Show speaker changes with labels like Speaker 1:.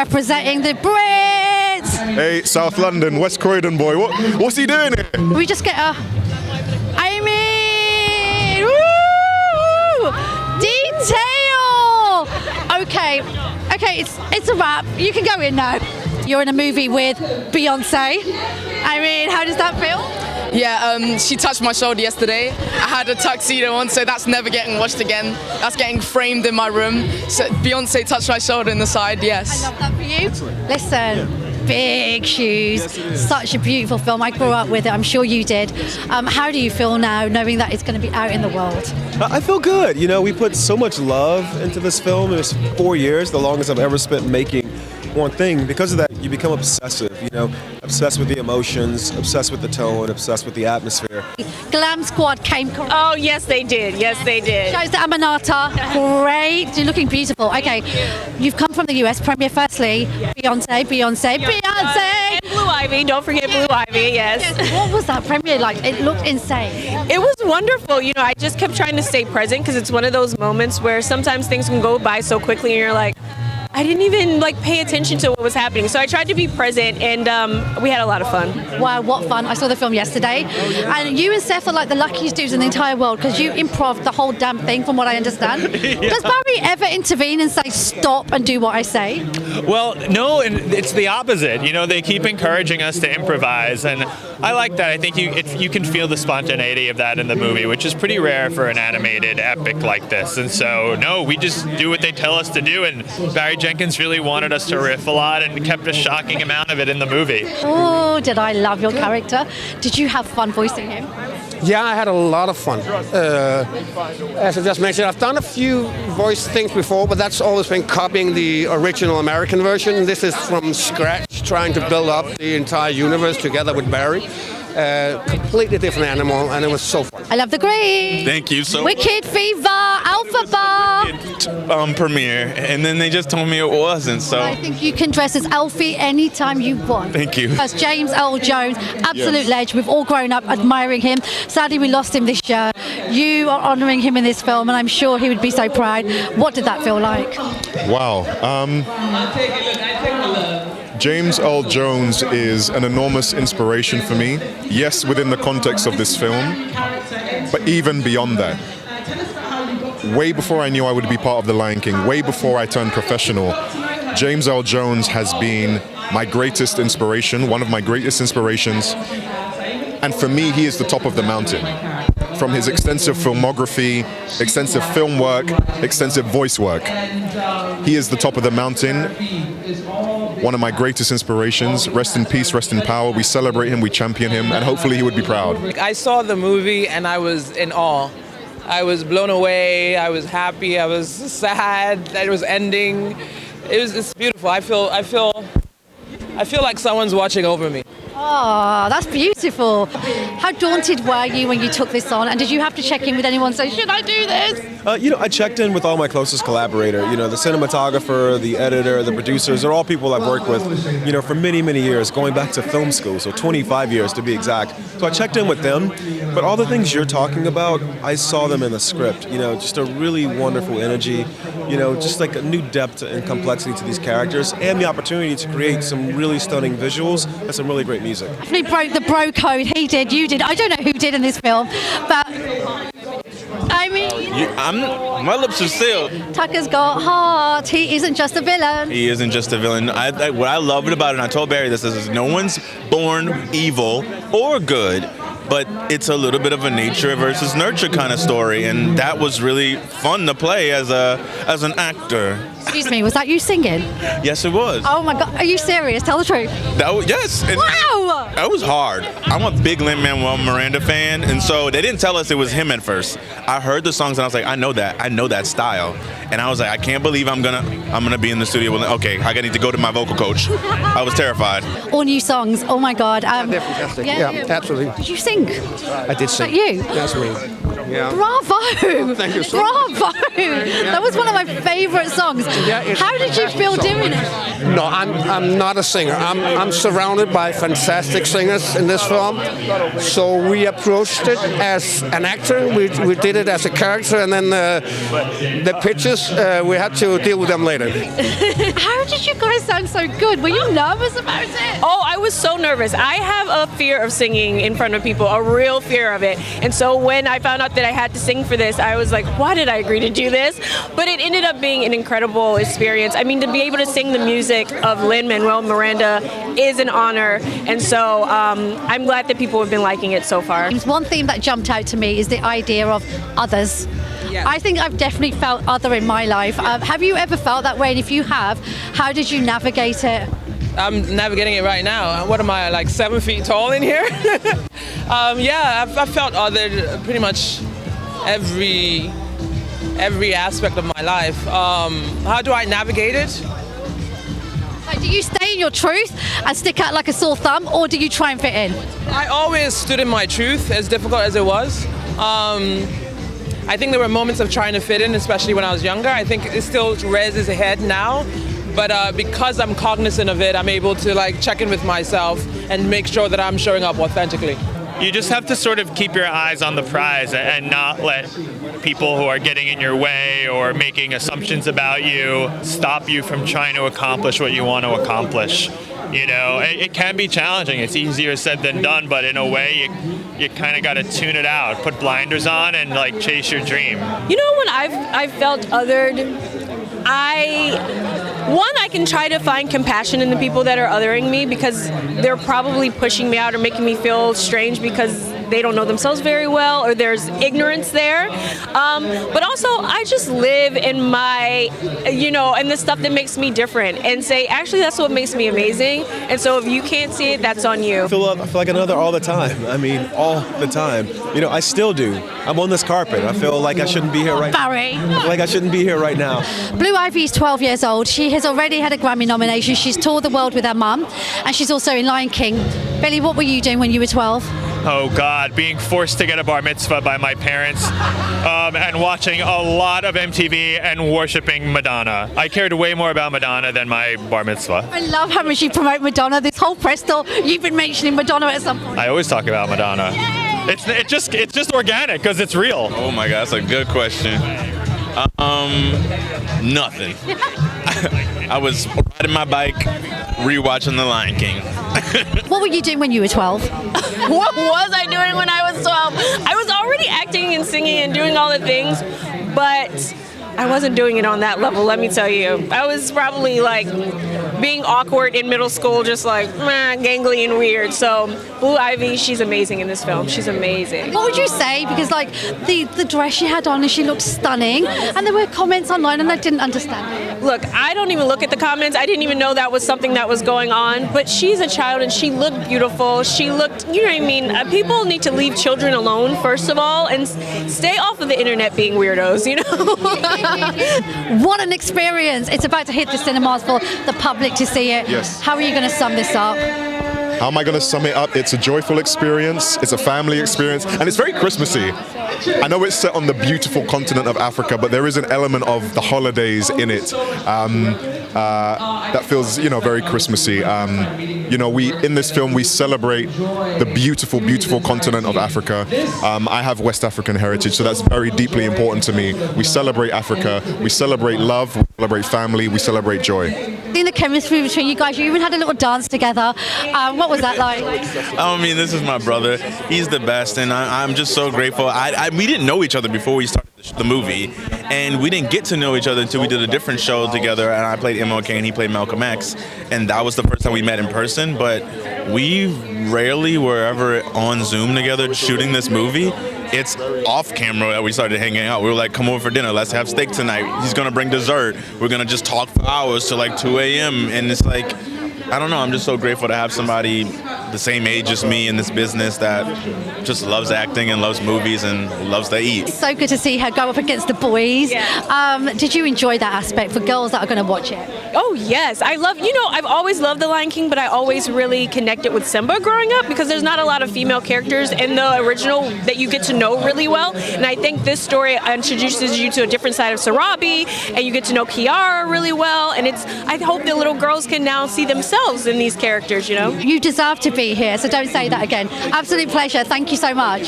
Speaker 1: Representing the Brits.
Speaker 2: Hey, South London, West Croydon boy. What's he doing here?
Speaker 1: We just get a... I mean... Woo! Detail! Okay, it's a wrap. You can go in now. You're in a movie with Beyonce. I mean, how does that feel?
Speaker 3: Yeah, she touched my shoulder yesterday. I had a tuxedo on, so that's never getting washed again. That's getting framed in my room. So Beyonce touched my shoulder in the side, yes.
Speaker 1: I love that for you. Listen, big shoes. Such a beautiful film. I grew up with it. I'm sure you did. How do you feel now, knowing that it's going to be out in the world?
Speaker 4: I feel good. You know, we put so much love into this film. It was 4 years, the longest I've ever spent making one thing. Because of that, you become obsessive, you know, obsessed with the emotions, obsessed with the tone, obsessed with the atmosphere.
Speaker 1: Glam Squad came correct.
Speaker 5: Oh, yes, they did. Yes, they did.
Speaker 1: Shows the Aminata. Great. You're looking beautiful. Okay, you've come from the US. Premiere firstly. Beyonce.
Speaker 5: And Blue Ivy. Don't forget Blue Ivy, yes.
Speaker 1: What was that premiere like? It looked insane.
Speaker 5: It was wonderful. You know, I just kept trying to stay present because it's one of those moments where sometimes things can go by so quickly and you're like, I didn't even pay attention to what was happening. So I tried to be present, and we had a lot of fun.
Speaker 1: Wow, what fun. I saw the film yesterday. And you and Seth are like the luckiest dudes in the entire world because you improv the whole damn thing from what I understand. Does Barry ever intervene and say, stop and do what I say?
Speaker 6: Well, no, and it's the opposite. You know, they keep encouraging us to improvise, and I like that. I think you can feel the spontaneity of that in the movie, which is pretty rare for an animated epic like this. And so, no, we just do what they tell us to do, and Barry Jenkins really wanted us to riff a lot and kept a shocking amount of it in the movie.
Speaker 1: Oh, did I love your character? Did you have fun voicing him?
Speaker 7: Yeah, I had a lot of fun. As I just mentioned, I've done a few voice things before, but that's always been copying the original American version. This is from scratch, trying to build up the entire universe together with Barry. Completely different animal, and it was so fun.
Speaker 1: I love the green.
Speaker 8: Thank you so much.
Speaker 1: Wicked Fever, Alpha Bar.
Speaker 8: Premiere, and then they just told me it wasn't, so.
Speaker 1: I think you can dress as Alfie anytime you want.
Speaker 8: Thank you.
Speaker 1: As James Earl Jones, absolute ledge. We've all grown up admiring him. Sadly, we lost him this year. You are honouring him in this film, and I'm sure he would be so proud. What did that feel like?
Speaker 2: Wow. James Earl Jones is an enormous inspiration for me. Yes, within the context of this film, but even beyond that. Way before I knew I would be part of The Lion King, way before I turned professional, James Earl Jones has been my greatest inspiration, one of my greatest inspirations. And for me, he is the top of the mountain. From his extensive filmography, extensive film work, extensive voice work. He is the top of the mountain. One of my greatest inspirations. Rest in peace, rest in power. We celebrate him, we champion him, and hopefully he would be proud.
Speaker 3: I saw the movie and I was in awe. I was blown away, I was happy, I was sad that it was ending. It's beautiful. I feel like someone's watching over me.
Speaker 1: Oh, that's beautiful. How daunted were you when you took this on? And did you have to check in with anyone and say, should I do this?
Speaker 4: I checked in with all my closest collaborators. You know, the cinematographer, the editor, the producers, they're all people I've worked with, you know, for many, many years, going back to film school, so 25 years to be exact. So I checked in with them, but all the things you're talking about, I saw them in the script. You know, just a really wonderful energy, you know, just like a new depth and complexity to these characters, and the opportunity to create some really stunning visuals and some really great music.
Speaker 1: He broke the bro code. He did, you did. I don't know who did in this film, but I mean,
Speaker 8: my lips are sealed.
Speaker 1: Taka's got heart. He isn't just a villain.
Speaker 8: He isn't just a villain. What I loved about it, and I told Barry this, is no one's born evil or good, but it's a little bit of a nature versus nurture kind of story, and that was really fun to play as an actor.
Speaker 1: Excuse me, was that you singing?
Speaker 8: Yes, it was.
Speaker 1: Oh my God, are you serious? Tell the truth.
Speaker 8: Yes. And
Speaker 1: wow!
Speaker 8: That was hard. I'm a big Lin-Manuel Miranda fan, and so they didn't tell us it was him at first. I heard the songs and I was like, I know that style, and I was like, I can't believe I'm gonna be in the studio with. Okay, I need to go to my vocal coach. I was terrified.
Speaker 1: All new songs. Oh my God.
Speaker 7: They're fantastic. Yeah, absolutely.
Speaker 1: Did you sing?
Speaker 7: I did sing.
Speaker 1: Is that you?
Speaker 7: That's me. Yeah.
Speaker 1: Bravo!
Speaker 7: Thank you so
Speaker 1: Bravo! That was one of my favorite songs. How did you feel doing it?
Speaker 7: No, I'm not a singer. I'm surrounded by fantastic singers in this film. So we approached it as an actor. We did it as a character, and then the pitches we had to deal with them later.
Speaker 1: How did you guys sound so good? Were you nervous about it?
Speaker 5: Oh, I was so nervous. I have a fear of singing in front of people, a real fear of it. And so when I found out that I had to sing for this, I was like, why did I agree to do this? But it ended up being an incredible experience. I mean, to be able to sing the music of Lin-Manuel Miranda is an honor. And so I'm glad that people have been liking it so far.
Speaker 1: One theme that jumped out to me is the idea of others.
Speaker 5: Yeah.
Speaker 1: I think I've definitely felt other in my life. Have you ever felt that way? And if you have, how did you navigate it?
Speaker 3: I'm navigating it right now. What am I, like 7 feet tall in here? Yeah, I've felt othered pretty much every aspect of my life. How do I navigate it?
Speaker 1: Like, do you stay in your truth and stick out like a sore thumb, or do you try and fit in?
Speaker 3: I always stood in my truth, as difficult as it was. I think there were moments of trying to fit in, especially when I was younger. I think it still rears its head now. But because I'm cognizant of it, I'm able to like check in with myself and make sure that I'm showing up authentically.
Speaker 6: You just have to sort of keep your eyes on the prize and not let people who are getting in your way or making assumptions about you stop you from trying to accomplish what you want to accomplish. You know, it can be challenging. It's easier said than done, but in a way, you kind of got to tune it out, put blinders on, and like chase your dream.
Speaker 5: You know, when I've felt othered, I can try to find compassion in the people that are othering me because they're probably pushing me out or making me feel strange because they don't know themselves very well or there's ignorance there. But also, I just live in my, and the stuff that makes me different and say, actually, that's what makes me amazing. And so if you can't see it, that's on you.
Speaker 4: I feel like another all the time. I mean, all the time. I still do. I'm on this carpet. I feel like I shouldn't be here right now.
Speaker 1: Barry.
Speaker 4: I feel like I shouldn't be here right now.
Speaker 1: Blue Ivy is 12 years old. She has already had a Grammy nomination. She's toured the world with her mum, and she's also in Lion King. Billy, what were you doing when you were 12?
Speaker 6: Oh God, being forced to get a bar mitzvah by my parents and watching a lot of MTV and worshiping Madonna. I cared way more about Madonna than my bar mitzvah.
Speaker 1: I love how much you promote Madonna. This whole press tour, you've been mentioning Madonna at some point.
Speaker 6: I always talk about Madonna. It's just organic because it's real.
Speaker 8: Oh my God, that's a good question. Nothing. I was riding my bike, rewatching The Lion King.
Speaker 1: What were you doing when you were 12?
Speaker 5: What was I doing when I was 12? I was already acting and singing and doing all the things, but I wasn't doing it on that level, let me tell you. I was probably like being awkward in middle school, just like gangly and weird. So Blue Ivy, she's amazing in this film. She's amazing.
Speaker 1: What would you say? Because like the dress she had on and she looked stunning, and there were comments online and I didn't understand it.
Speaker 5: Look, I don't even look at the comments. I didn't even know that was something that was going on, but she's a child and she looked beautiful. She looked, you know what I mean? People need to leave children alone, first of all, and stay off of the internet being weirdos,
Speaker 1: What an experience. It's about to hit the cinemas for the public to see it.
Speaker 2: Yes.
Speaker 1: How are you going to sum this up?
Speaker 2: How am I going to sum it up? It's a joyful experience, it's a family experience, and it's very Christmassy. I know it's set on the beautiful continent of Africa, but there is an element of the holidays in it that feels, very Christmassy. In this film, we celebrate the beautiful, beautiful continent of Africa. I have West African heritage, so that's very deeply important to me. We celebrate Africa, we celebrate love, we celebrate family, we celebrate joy.
Speaker 1: Seeing the chemistry between you guys, you even had a little dance together. What was that like?
Speaker 8: This is my brother. He's the best, and I'm just so grateful. We didn't know each other before we started the movie, and we didn't get to know each other until we did a different show together, and I played MLK and he played Malcolm X, and that was the first time we met in person, but we rarely were ever on Zoom together shooting this movie. It's off camera that we started hanging out. We were like, come over for dinner, let's have steak tonight. He's gonna bring dessert. We're gonna just talk for hours till like 2 a.m. And it's like, I don't know, I'm just so grateful to have somebody the same age as me in this business that just loves acting and loves movies and loves to eat.
Speaker 1: So good to see her go up against the boys.
Speaker 5: Yeah.
Speaker 1: Did you enjoy that aspect for girls that are going to watch it?
Speaker 5: Oh yes, I love. I've always loved The Lion King, but I always really connected with Simba growing up because there's not a lot of female characters in the original that you get to know really well. And I think this story introduces you to a different side of Sarabi, and you get to know Kiara really well. And I hope the little girls can now see themselves in these characters.
Speaker 1: You deserve to be here, so don't say that again. Absolute pleasure. Thank you so much.